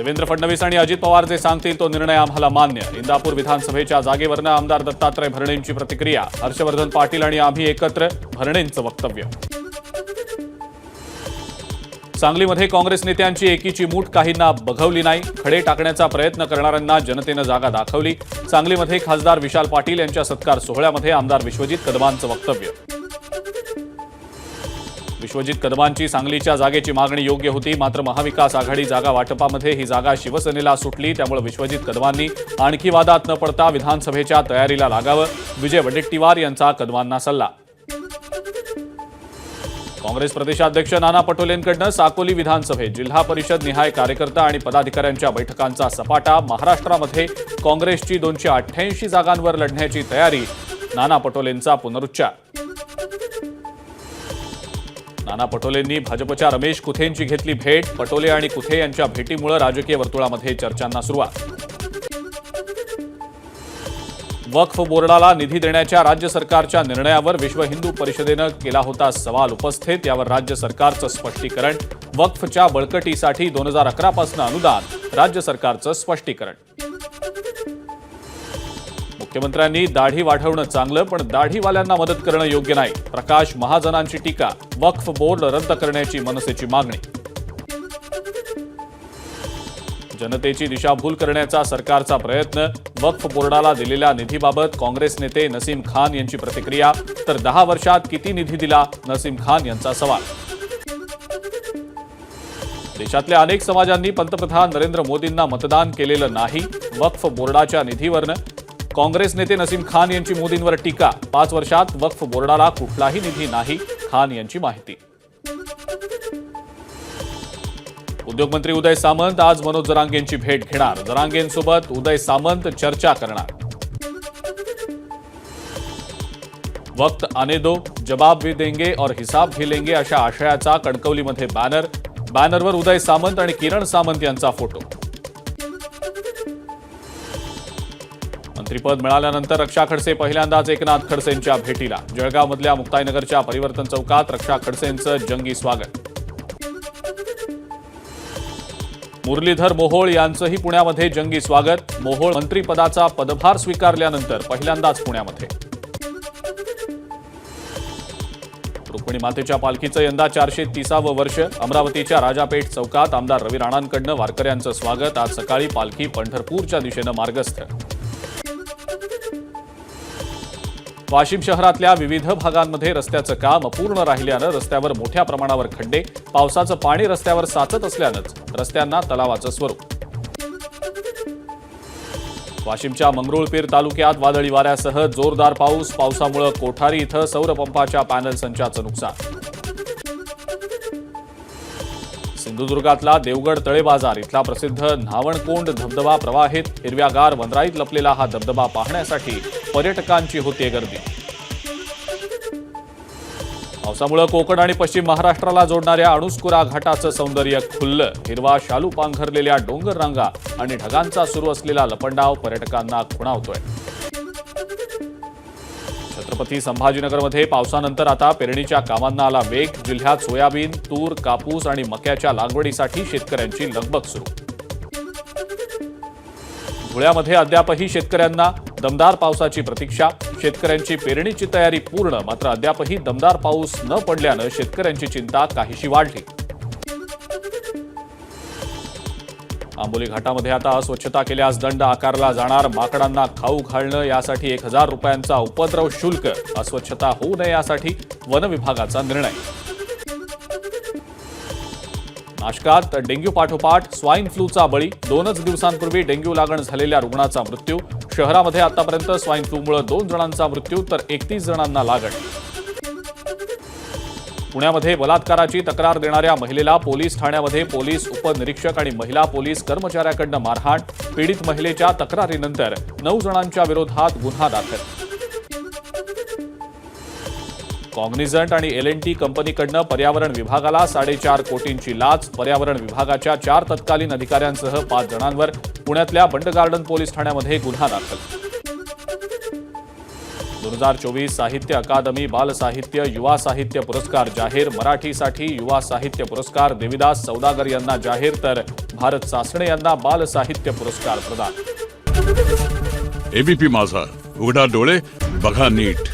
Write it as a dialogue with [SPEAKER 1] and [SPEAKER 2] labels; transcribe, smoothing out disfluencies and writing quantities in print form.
[SPEAKER 1] देवेंद्र फडणवीस आणि अजित पवार जे सांगतील तो निर्णय आम्हाला मान्य. इंदापूर विधानसभेच्या जागेवरनं आमदार दत्तात्रय भरणेंची प्रतिक्रिया. हर्षवर्धन पाटील आणि आम्ही एकत्र, भरणेंचं वक्तव्य. सांगलीमध्ये काँग्रेस नेत्यांची एकीची मूठ काहींना बघवली नाही. खडे टाकण्याचा प्रयत्न करणाऱ्यांना जनतेनं जागा दाखवली. सांगलीमध्ये खासदार विशाल पाटील यांच्या सत्कार सोहळ्यामध्ये आमदार विश्वजित कदमांचं वक्तव्य. विश्वजित कदमांची सांगलीच्या जागेची मागणी योग्य होती, मात्र महाविकास आघाडी जागा वाटपामध्ये ही जागा शिवसेनेला सुटली. त्यामुळे विश्वजित कदमांनी आणखी वादात न पडता विधानसभेच्या तयारीला लागावं. विजय वडेट्टीवार यांचा कदमांना सल्ला. काँग्रेस प्रदेशाध्यक्ष नाना पटोलेंकडनं साकोली विधानसभेत जिल्हा परिषद निहाय कार्यकर्ता आणि पदाधिकाऱ्यांच्या बैठकांचा सपाटा. महाराष्ट्रामध्ये काँग्रेसची 288 जागांवर लढण्याची तयारी. नाना पटोलेंचा पुनरुच्चार. नाना पटोलेंनी भाजपच्या रमेश कुथेंची घेतली भेट. पटोले आणि कुथे यांच्या भेटीमुळे राजकीय वर्तुळामध्ये चर्चांना सुरुवात. वक्फ बोर्डाला निधी देण्याच्या राज्य सरकारच्या निर्णयावर विश्व हिंदू परिषदेनं केला होता सवाल उपस्थित. यावर राज्य सरकारचं स्पष्टीकरण. वक्फच्या बळकटीसाठी 2011 पासून अनुदान. राज्य सरकारचं स्पष्टीकरण. मुख्यमंत्र्यांनी दाढी वाढवणं चांगलं, पण दाढीवाल्यांना मदत करणं योग्य नाही. प्रकाश महाजनांची टीका. वक्फ बोर्ड रद्द करण्याची मनसेची मागणी. जनतेची दिशाभूल करण्याचा सरकारचा प्रयत्न. वक्फ बोर्डाला दिलेल्या निधीबाबत काँग्रेस नेते नसीम खान यांची प्रतिक्रिया. तर 10 वर्षात किती निधी दिला, नसीम खान यांचा सवाल. देशातल्या अनेक समाजांनी पंतप्रधान नरेंद्र मोदींना मतदान केलेलं नाही. वक्फ बोर्डाच्या निधीवरनं काँग्रेस नेते नसीम खान यांची मोदींवर टीका. 5 वर्षात वक्फ बोर्डाला कुठलाही निधी नाही, खान यांची माहिती. उद्योगमंत्री उदय सामंत आज मनोज जरांगेंची भेट घेणार. जरांगेंसोबत उदय सामंत चर्चा करणार. वक्त आने दो, जवाब भी देंगे और हिसाब भी लेंगे अशा आशयाचा कणकवलीमध्ये बॅनर. बॅनरवर उदय सामंत आणि किरण सामंत यांचा फोटो. मंत्रिपद मिळाल्यानंतर रक्षा खडसे पहिल्यांदाच एकनाथ खडसेंच्या भेटीला. जळगावमधल्या मुक्ताईनगरच्या परिवर्तन चौकात रक्षा खडसेंचं जंगी स्वागत. मुरलीधर मोहोळ यांचंही पुण्यामध्ये जंगी स्वागत. मोहोळ मंत्रिपदाचा पदभार स्वीकारल्यानंतर पहिल्यांदाच पुण्यामध्ये. रुक्मिणी मातेच्या पालखीचं यंदा 430वं वर्ष. अमरावतीच्या राजापेठ चौकात आमदार रवी राणांकडनं वारकऱ्यांचं स्वागत. आज सकाळी पालखी पंढरपूरच्या दिशेनं मार्गस्थ. वाशिम शहरातल्या विविध भागांमध्ये रस्त्याचं काम अपूर्ण राहिल्यानं रस्त्यावर मोठ्या प्रमाणावर खड्डे. पावसाचं पाणी रस्त्यावर साचत असल्यानंच रस्त्यांना तलावाचं स्वरूप. वाशिमच्या मंगरुळपीर तालुक्यात वादळी वाऱ्यासह जोरदार पाऊस. पावसामुळे कोठारी इथं सौर पंपाच्या पॅनल संचाचं नुकसान. सिंधुदुर्गातला देवगड तळे बाजार इथला प्रसिद्ध न्हावणकोंड धबधबा प्रवाहित. हिरव्यागार वनराईत लपलेला हा धबधबा पाहण्यासाठी पर्यटकांची होती गर्दी. पावसामुळे कोकण आणि पश्चिम महाराष्ट्राला जोडणाऱ्या अणुस्कुरा घाटाचं सौंदर्य खुललं. हिरवा शालू पांघरलेल्या डोंगर रांगा आणि ढगांचा सुरू असलेला लपंडाव पर्यटकांना खुणावतोय. छत्रपती संभाजीनगरमध्ये पावसानंतर आता पेरणीच्या कामांना आला वेग. जिल्ह्यात सोयाबीन, तूर, कापूस आणि मक्याच्या लागवडीसाठी शेतकऱ्यांची लगबग सुरू. धुळ्यामध्ये अद्यापही शेतकऱ्यांना दमदार पावसाची प्रतीक्षा. शेतकऱ्यांची पेरणीची तयारी पूर्ण, मात्र अद्यापही दमदार पाऊस न पडल्यानं शेतकऱ्यांची चिंता काहीशी वाढली. आंबोली घाटामध्ये आता अस्वच्छता केल्यास दंड आकारला जाणार. माकडांना खाऊ घालणं यासाठी 1000 रुपयांचा उपद्रव शुल्क. अस्वच्छता होऊ नये यासाठी वन विभागाचा निर्णय. नाशकात डेंग्यू पाठोपाठ स्वाईन फ्लूचा बळी. 2च दिवसांपूर्वी डेंग्यू लागण झालेल्या रुग्णाचा मृत्यू. शहरामध्ये आतापर्यंत स्वाईन फ्लूमुळे 2 जणांचा मृत्यू तर 31 जणांना लागण. पुण्यामध्ये बलात्काराची तक्रार देणाऱ्या महिलेला पोलीस ठाण्यामध्ये पोलीस उपनिरीक्षक आणि महिला पोलीस कर्मचाऱ्याकडनं मारहाण. पीडित महिलेच्या तक्रारीनंतर 9 जणांच्या विरोधात गुन्हा दाखल. कॉग्निझंट आणि L&T कंपनीकडनं पर्यावरण विभागाला 4.5 कोटींची लाच. पर्यावरण विभागाच्या 4 तत्कालीन अधिकाऱ्यांसह 5 जणांवर पुण्यातल्या बंड गार्डन पोलीस ठाण्यामध्ये गुन्हा दाखल. 2024 साहित्य अकादमी बाल साहित्य युवा साहित्य पुरस्कार जाहीर. मराठीसाठी युवा साहित्य पुरस्कार देविदास सौदागर यांना जाहीर, तर भारत सासणे यांना बाल साहित्य पुरस्कार प्रदान.
[SPEAKER 2] एबीपी माझा, उघडा डोळे बघा नीट.